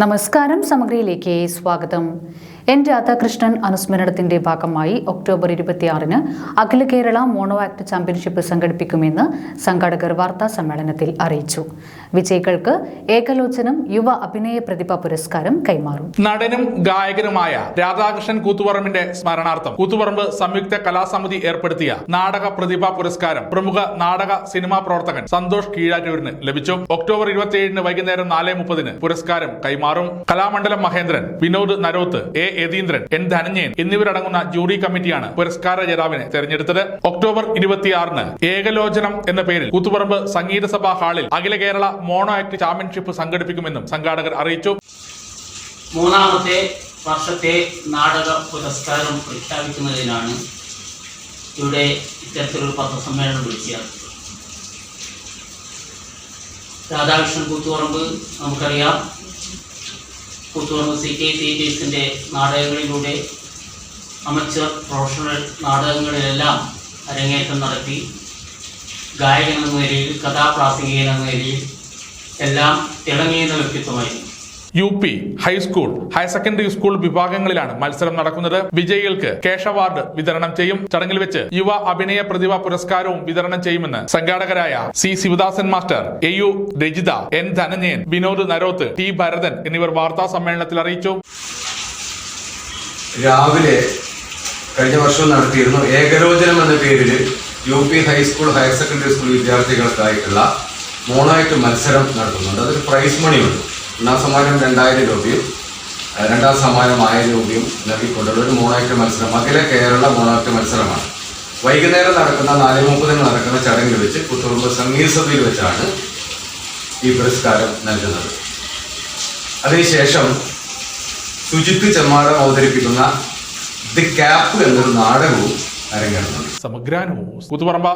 നമസ്കാരം. സമഗ്രയിലേക്ക് സ്വാഗതം. എൻ രാധാകൃഷ്ണൻ അനുസ്മരണത്തിന്റെ ഭാഗമായി ഒക്ടോബർ 26-ന് അഖില കേരള മോണോ ആക്ട് ചാമ്പ്യൻഷിപ്പ് സംഘടിപ്പിക്കുമെന്ന് സംഘാടകർ വാർത്താ സമ്മേളനത്തിൽ അറിയിച്ചു. വിജയികൾക്ക് ഏകലോചനം യുവ അഭിനയ പ്രതിഭ പുരസ്കാരം കൈമാറും. നടനും ഗായകനുമായ രാധാകൃഷ്ണൻ കൂത്തുപറമ്പിന്റെ സ്മരണാർത്ഥം കൂത്തുപറമ്പ് സംയുക്ത കലാസമിതി ഏർപ്പെടുത്തിയ നാടക പ്രതിഭാ പുരസ്കാരം പ്രമുഖ നാടക സിനിമാ പ്രവർത്തകൻ സന്തോഷ് കീഴാറ്റൂരിന് ലഭിച്ചു. ഒക്ടോബർ 27-ന് വൈകുന്നേരം 4:30-ന് പുരസ്കാരം കൈമാറും. കലാമണ്ഡലം മഹേന്ദ്രൻ, വിനോദ് നരോത്ത്, എ യതീന്ദ്രൻ, എൻ ധനഞ്ജയൻ എന്നിവരടങ്ങുന്ന ജൂറി കമ്മിറ്റിയാണ് പുരസ്കാര ജേതാവിനെ തെരഞ്ഞെടുത്തത്. ഒക്ടോബർ 26-ന് ഏകലോചനം എന്ന പേരിൽ കൂത്തുപറമ്പ് സംഗീത സഭാ ഹാളിൽ അഖില കേരള മോണോ ആക്ട് ചാമ്പ്യൻഷിപ്പ് സംഘടിപ്പിക്കുമെന്നും സംഘാടകർ അറിയിച്ചു. മൂന്നാമത്തെ വർഷത്തെ നാടക പുരസ്കാരം പ്രഖ്യാപിക്കുന്നതിനാണ് ഇവിടെ ഇത്തരത്തിലൊരു പത്രസമ്മേളനം വിളിച്ചത്. രാധാകൃഷ്ണൻ കൂത്തുപറമ്പ് നമുക്കറിയാം, കൂത്തുപറമ്പ് CKCTSന്റെ നാടകങ്ങളിലൂടെ അമച്വർ പ്രൊഫഷണൽ നാടകങ്ങളിലെല്ലാം അരങ്ങേറ്റം നടത്തി ഗായകൻ എന്ന നിലയിൽ, കഥാപ്രാസംഗികൻ എന്ന നിലയിൽ എല്ലാം തിളങ്ങിയ വ്യക്തിത്വമായിരുന്നു. UP high school, higher secondary school വിഭാഗങ്ങളിലാണ് മത്സരം നടക്കുന്നത്. വിജയികൾക്ക് ക്യാഷ് അവാർഡ് വിതരണം ചെയ്യും. ചടങ്ങിൽ വെച്ച് യുവ അഭിനയ പ്രതിഭാ പുരസ്കാരവും വിതരണം ചെയ്യുമെന്ന് സംഘാടകരായ C Sivadasan master, AU Rajitha, N Dhananjayan, Vinod Naroth, T Bharathan എന്നിവർ വാർത്താ സമ്മേളനത്തിൽ അറിയിച്ചു. രാവിലെ കഴിഞ്ഞ വർഷം നടത്തിയിരുന്നു ഏകലോചനം എന്ന പേരിൽ UP high school, higher secondary school വിദ്യാർത്ഥികൾക്കായിട്ടുള്ള മോണോ ആക്ട് മത്സരം നടത്തുന്നുണ്ട്. അതൊരു പ്രൈസ് മണിയുണ്ട്. ഒന്നാം സമ്മാനം 2000 രൂപയും രണ്ടാം സമ്മാനം 1000 രൂപയും നൽകിക്കൊണ്ടുള്ള ഒരു മോണോ ആക്ട് മത്സരം, അഖില കേരള മോണോ ആക്ട് മത്സരമാണ്. വൈകുന്നേരം നടക്കുന്ന 4:30-ന് നടക്കുന്ന ചടങ്ങിൽ വെച്ച് കൂത്തുപറമ്പ് സംഗീത സഭയിൽ വെച്ചാണ് ഈ പുരസ്കാരം നൽകുന്നത്. അതിനുശേഷം സുജിത്ത് ചെമ്മാടം അവതരിപ്പിക്കുന്ന ദി ക്യാപ്പ് എന്നൊരു നാടകവും അരങ്ങേറുന്നുണ്ട്. സമഗ്ര ന്യൂസ്, കൂത്തുപറമ്പ്.